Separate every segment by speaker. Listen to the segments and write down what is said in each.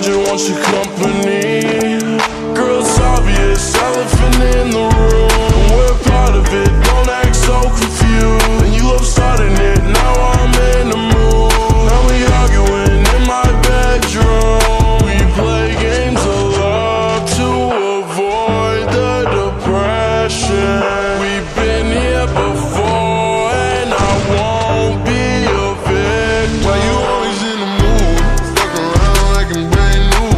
Speaker 1: just want your company. Girl, it's obvious, elephant in the room. We're part of it, don't act so confused. And you love starting it, now I'm in the mood. Now we arguing in my bedroom. We play games of love to avoid the depression. We've been here before and I won't be a victim.
Speaker 2: Why you always in the mood? Fuck around like I'm brand new.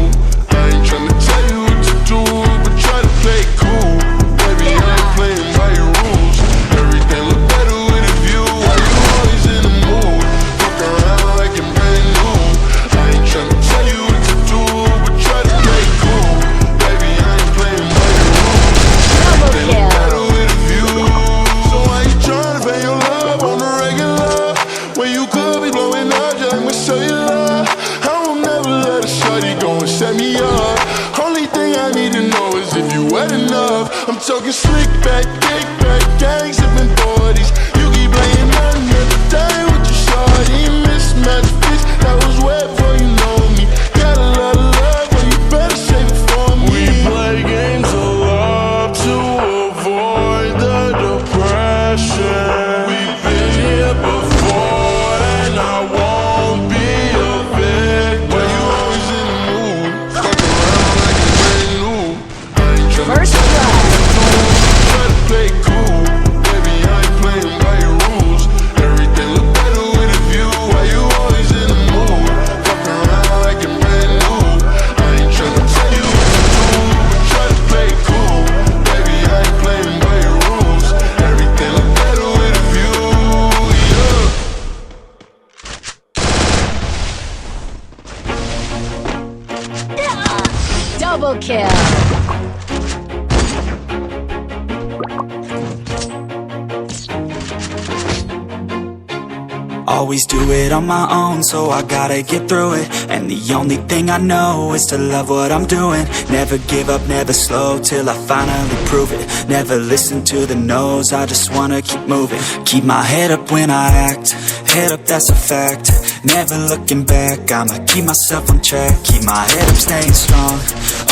Speaker 2: I ain't tryna tell you what to do, but try to play it cool. Baby, I ain't playing by your rules. Everything look better with a view. Why you always in the mood? Fuck around like I'm brand new. I ain't tryna tell you what to do, but try to play it cool. Baby, I ain't playing by your rules. Everything look better with a view. So why you tryna pay your love on the regular? When you could be blowing up just like my cellular. I will never let a shorty go and set me up. Only thing I need to know is if you wet enough. I'm talking slick back, kick back, gang sipping 40s. You keep playing nothing every day with your shorty. Mismatch bitch, that was wet before you know me. Got a lot of love, but you better save it for me.
Speaker 1: We play games of love to avoid the depression. We've been here before and I won't be a victim.
Speaker 2: Why you always in the mood? Fuck around like I'm brand new. I ain't tryna
Speaker 3: First
Speaker 2: tell you
Speaker 3: blood.
Speaker 2: what to do, try to play it cool. Baby, I ain't playing by your rules. Everything look better with a view. Why you always in the mood? Fuck around like I'm brand new. I ain't tryna tell you what to do, but try to play it cool. Baby, I ain't playing by your rules. Everything look better with a view, yeah.
Speaker 3: Double kill.
Speaker 4: Always do it on my own, so I gotta get through it. And the only thing I know is to love what I'm doing. Never give up, never slow, till I finally prove it. Never listen to the no's, I just wanna keep moving. Keep my head up when I act, head up, that's a fact. Never looking back, I'ma keep myself on track. Keep my head up, staying strong,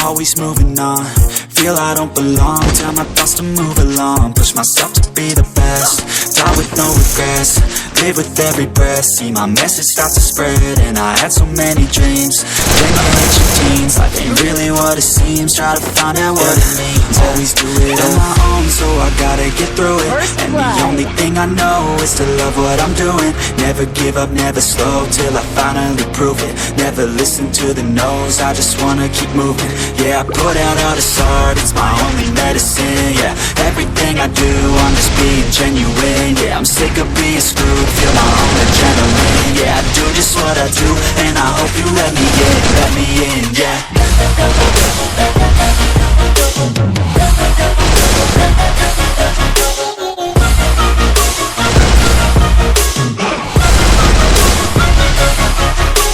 Speaker 4: always moving on. Feel I don't belong, tell my thoughts to move along. Push myself to be the best, die with no regrets. Live with every breath, see my message start to spread. And I had so many dreams, then you hit your teens. Life ain't really what it seems, try to find out what it means. Always do it on my own, so I gotta get through it. And the only thing I know is to love what I'm doing. Never give up, never slow, till I finally prove it. Never listen to the no's, I just wanna keep moving. Yeah, I put out all this art, it's my only medicine. Yeah, everything I do, I'm just being genuine. Yeah, I'm sick of being screwed, feel my own adrenaline. Yeah, I do just what I do, and I hope you let me in, yeah.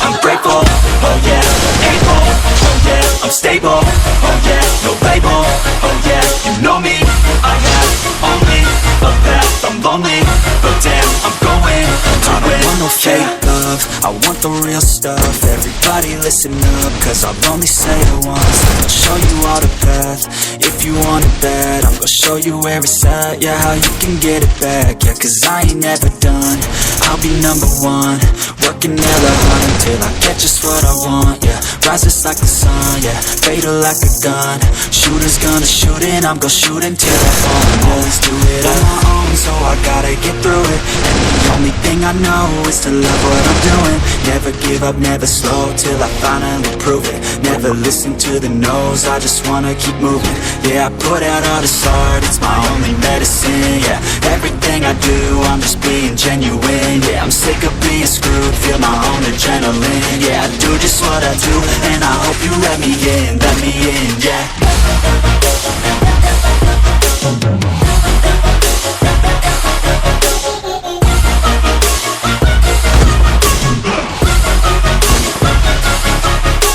Speaker 4: I'm grateful, oh yeah, able, oh yeah, I'm stable, oh yeah, no label, oh yeah, you know me, I have only a path, I'm lonely, but damn, I'm going to win. I don't want no fake love, I want the real stuff. Everybody listen up, cause I'll only say it once. I'll show you all the path, if you want it bad, I'm gonna show you where it's at, yeah, how you can get it back. Yeah, cause I ain't never done, I'll be number one, working hella hard until I get just what I want. Yeah, rises like the sun, yeah, fatal like a gun. Shooter's gonna shoot and I'm gonna shoot until I fall. Always do it on my own, so I gotta get through it. And the only thing I know is to love what I'm doing. Never give up, never slow, till I finally prove it. Never listen to the no's, I just wanna keep moving. Yeah, I put out all this art, it's my only medicine. Yeah, everything I do, I'm just being genuine. Yeah, I'm sick of being screwed, feel my own adrenaline. Yeah, I do just what I do, and I hope you let me in, yeah.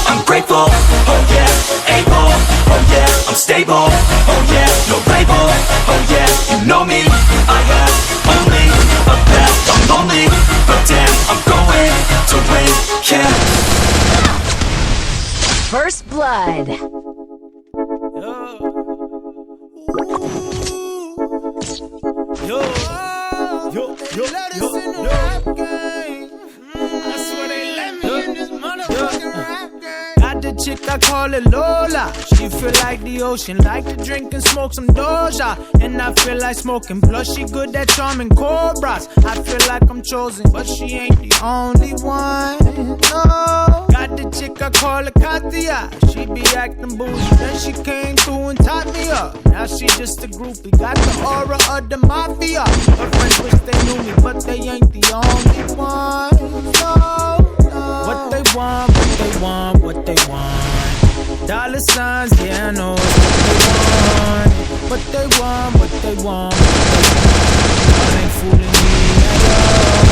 Speaker 4: I'm grateful, oh yeah, able, oh yeah, I'm stable, oh yeah, no label, oh yeah, you know me, I have only a path, I'm lonely, but damn, I'm going to win, yeah.
Speaker 3: First blood.
Speaker 5: Yo, let us in the rap game. I swear they let me in this motherfucking rap game. Got the chick, I call it Lola. She feel like the ocean, like to drink and smoke some Doja. And I feel like smoking, plus she good at charming cobras. I feel like I'm chosen, but she ain't the only one. No. Got the chick, I call her Katia. She be acting bougie, then she came through and tied me up. Now she just a groupie, got the aura of the mafia. Her friends wish they knew me, but they ain't the only one. No, no. What they want, what they want, what they want. Dollar signs, yeah, I know it's what they want. What they want, what they want, y'all ain't fooling me at all.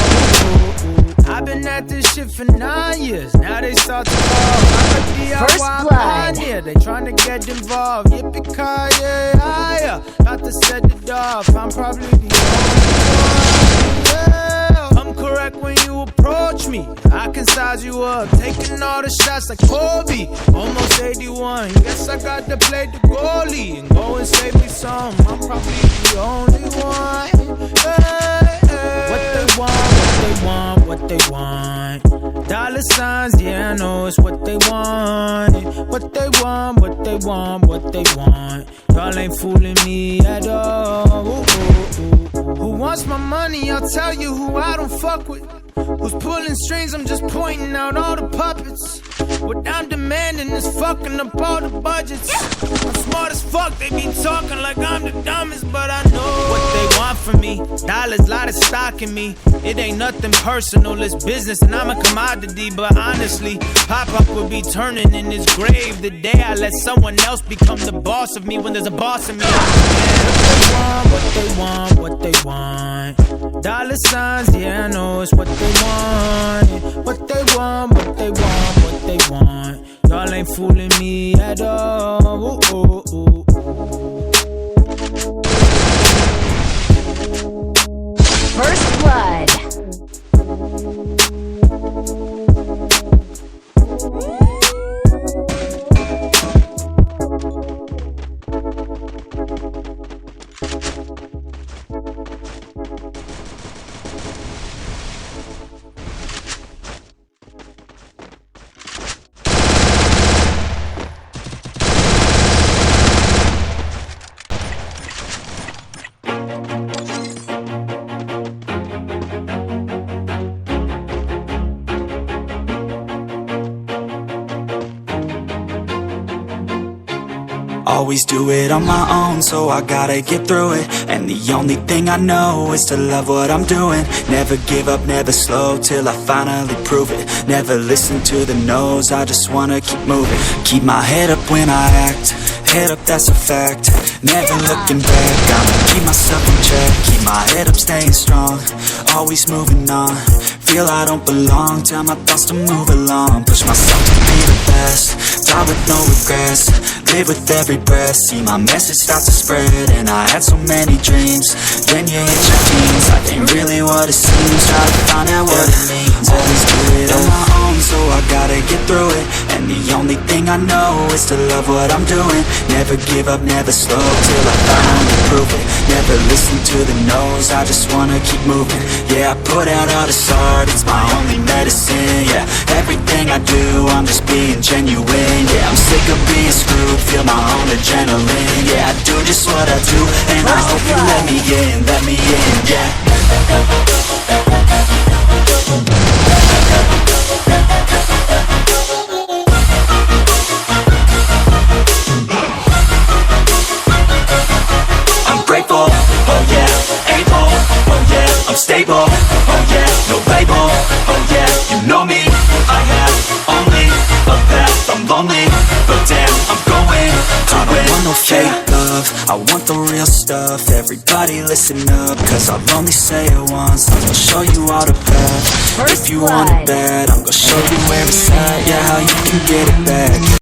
Speaker 5: I've been at this shit for 9 years, now they start to call. I'm a DIY pioneer, they tryna get involved. Yippee-ki-yay, yeah, got to set it off. I'm probably the only one, yeah. I'm correct when you approach me, I can size you up, taking all the shots like Kobe. Almost 81, guess I got to play the goalie and go and save me some. I'm probably the only one, yeah. What they want, what they want, what they want. Dollar signs, yeah, I know it's what they want. What they want, what they want, what they want. Y'all ain't fooling me at all. Ooh, ooh, ooh. Who wants my money? I'll tell you who I don't fuck with. Who's pulling strings? I'm just pointing out all the puppets. What I'm demanding is fucking up all the budgets. I'm smart as fuck, they be talking like I'm the dumbest, but I know what they want from me. Dollars, lot of stock in me. It ain't nothing personal, it's business, and I'm a commodity. But honestly, Pop-Up will be turning in his grave the day I let someone else become the boss of me. When there's a boss in me, what they want, what they want. Dollar signs, yeah, I know it's what they want. What they want, what they want, what they want. Y'all ain't fooling me at all. Ooh, ooh, ooh.
Speaker 3: First blood.
Speaker 4: Always do it on my own, so I gotta get through it. And the only thing I know is to love what I'm doing. Never give up, never slow, till I finally prove it. Never listen to the no's, I just wanna keep moving. Keep my head up when I act, head up, that's a fact. Never looking back, I'ma keep myself in check. Keep my head up, staying strong, always moving on. Feel I don't belong, tell my thoughts to move along. Push myself to be the best, die with no regrets. Live with every breath, see my message start to spread. And I had so many dreams, then you hit your teens. Life ain't really what it seems, try to find out what it means. Always do it on my own, so I gotta get through it. And the only thing I know is to love what I'm doing. Never give up, never slow, till I finally prove it. Never listen to the no's, I just wanna keep moving. Yeah, I put out all this art, it's my only medicine. Yeah, everything I do, I'm just being genuine. Yeah, I'm sick of being screwed, feel my own adrenaline. Yeah, I do just what I do, and I hope you let me in, yeah. I'm grateful, oh yeah, able, oh yeah, I'm stable, oh yeah, no label, oh yeah, you know me, I have only a path, I'm lonely, but damn, I'm going to win. I don't want no fake love, I want the real stuff. Everybody listen up, cause I'll only say it once. I'm gonna show you all the path. If you want it bad, I'm gonna show you where it's at. Yeah, how you can get it back.